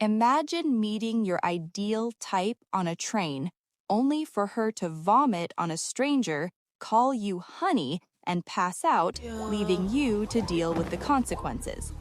Imagine meeting your ideal type on a train, only for her to vomit on a stranger, call you honey, and pass out, leaving you to deal with the consequences.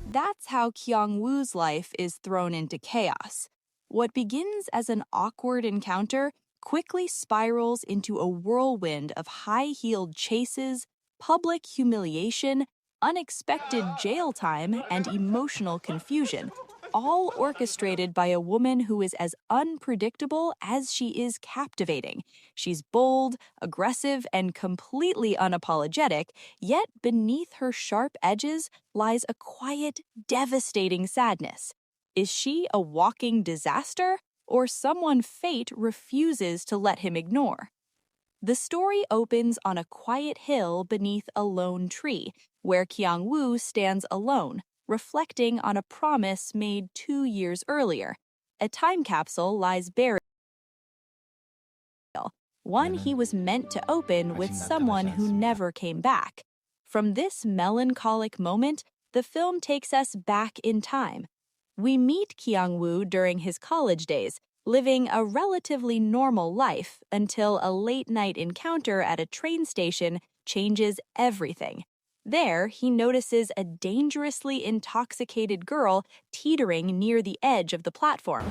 That's how Kyung-woo's life is thrown into chaos. What begins as an awkward encounter quickly spirals into a whirlwind of high-heeled chases, public humiliation, unexpected jail time, and emotional confusion, all orchestrated by a woman who is as unpredictable as she is captivating. She's bold, aggressive, and completely unapologetic, yet beneath her sharp edges lies a quiet, devastating sadness. Is she a walking disaster, or someone fate refuses to let him ignore? The story opens on a quiet hill beneath a lone tree, where Kyung-woo stands alone, reflecting on a promise made 2 years earlier. A time capsule lies buried, one he was meant to open with someone who never came back. From this melancholic moment, the film takes us back in time. We meet Kyung-woo during his college days, living a relatively normal life until a late-night encounter at a train station changes everything. There, he notices a dangerously intoxicated girl teetering near the edge of the platform.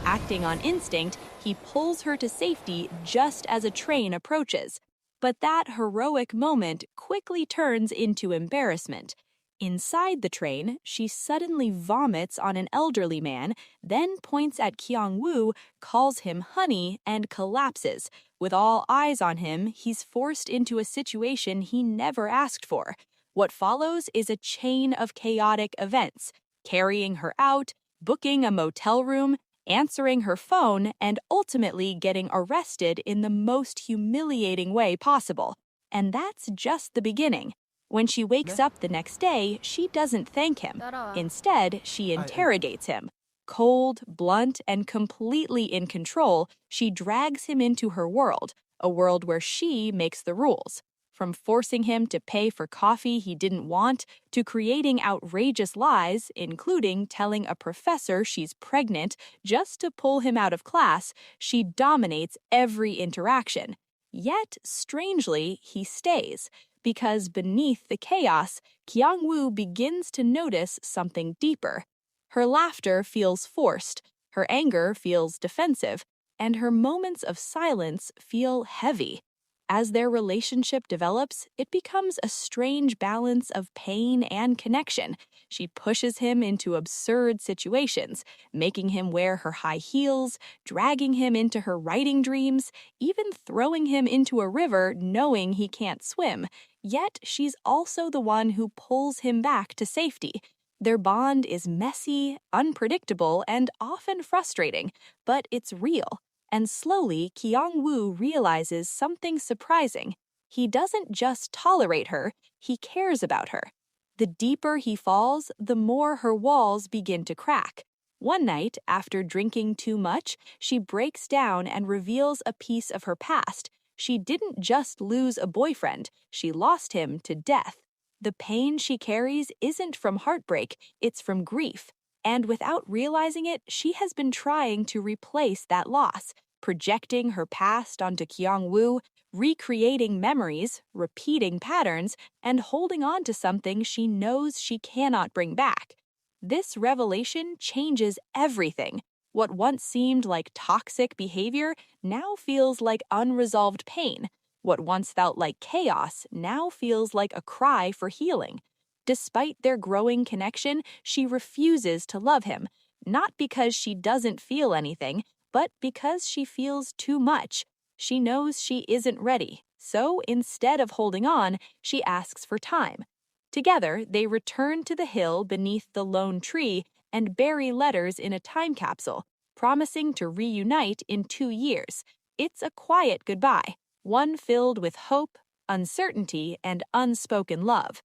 Acting on instinct, he pulls her to safety just as a train approaches. But that heroic moment quickly turns into embarrassment. Inside the train, she suddenly vomits on an elderly man, then points at Kyung-woo, calls him honey, and collapses. With all eyes on him, he's forced into a situation he never asked for. What follows is a chain of chaotic events: carrying her out, booking a motel room, answering her phone, and ultimately getting arrested in the most humiliating way possible. And that's just the beginning. When she wakes up the next day, she doesn't thank him. Instead, she interrogates him. Cold, blunt, and completely in control, she drags him into her world, a world where she makes the rules. From forcing him to pay for coffee he didn't want, to creating outrageous lies, including telling a professor she's pregnant just to pull him out of class, she dominates every interaction. Yet, strangely, he stays. Because beneath the chaos, Kyung-woo begins to notice something deeper. Her laughter feels forced, her anger feels defensive, and her moments of silence feel heavy. As their relationship develops, it becomes a strange balance of pain and connection. She pushes him into absurd situations, making him wear her high heels, dragging him into her writing dreams, even throwing him into a river knowing he can't swim. Yet she's also the one who pulls him back to safety. Their bond is messy, unpredictable, and often frustrating, but it's real. And slowly, Kyung-woo realizes something surprising. He doesn't just tolerate her, he cares about her. The deeper he falls, the more her walls begin to crack. One night, after drinking too much, she breaks down and reveals a piece of her past. She didn't just lose a boyfriend, she lost him to death. The pain she carries isn't from heartbreak, it's from grief. And without realizing it, she has been trying to replace that loss, projecting her past onto Kyung-woo, recreating memories, repeating patterns, and holding on to something she knows she cannot bring back. This revelation changes everything. What once seemed like toxic behavior now feels like unresolved pain. What once felt like chaos now feels like a cry for healing. Despite their growing connection, she refuses to love him, not because she doesn't feel anything, but because she feels too much. She knows she isn't ready, so instead of holding on, she asks for time. Together, they return to the hill beneath the lone tree and bury letters in a time capsule, promising to reunite in 2 years. It's a quiet goodbye, one filled with hope, uncertainty, and unspoken love.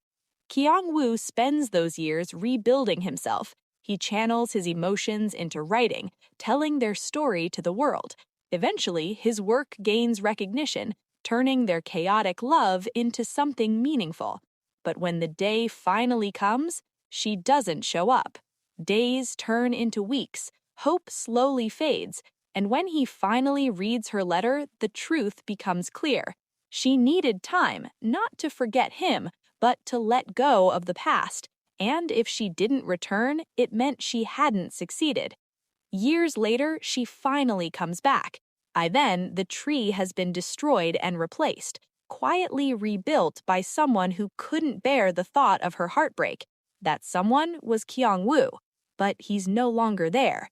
Kyung-woo spends those years rebuilding himself. He channels his emotions into writing, telling their story to the world. Eventually, his work gains recognition, turning their chaotic love into something meaningful. But when the day finally comes, she doesn't show up. Days turn into weeks, hope slowly fades, and when he finally reads her letter, the truth becomes clear. She needed time, not to forget him, but to let go of the past, and if she didn't return, it meant she hadn't succeeded. Years later, she finally comes back. By then, the tree has been destroyed and replaced, quietly rebuilt by someone who couldn't bear the thought of her heartbreak. That someone was Kyung-woo, but he's no longer there.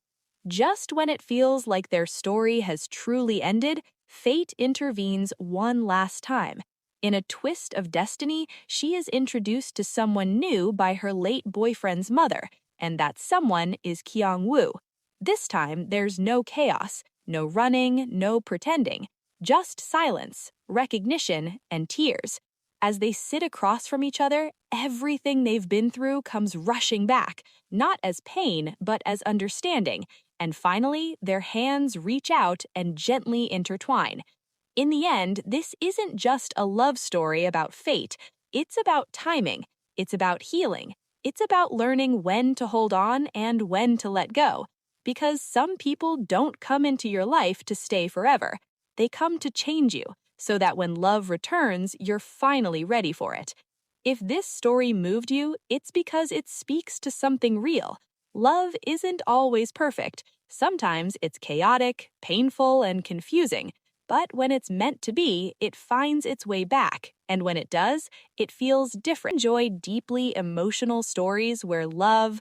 Just when it feels like their story has truly ended, fate intervenes one last time. In a twist of destiny, she is introduced to someone new by her late boyfriend's mother, and that someone is Kyung-woo. This time, there's no chaos, no running, no pretending, just silence, recognition, and tears. As they sit across from each other, everything they've been through comes rushing back, not as pain, but as understanding, and finally, their hands reach out and gently intertwine. In the end, this isn't just a love story about fate, it's about timing, it's about healing, it's about learning when to hold on and when to let go. Because some people don't come into your life to stay forever. They come to change you, so that when love returns, you're finally ready for it. If this story moved you, it's because it speaks to something real. Love isn't always perfect. Sometimes it's chaotic, painful, and confusing. But when it's meant to be, it finds its way back, and when it does, it feels different. Enjoy deeply emotional stories where love,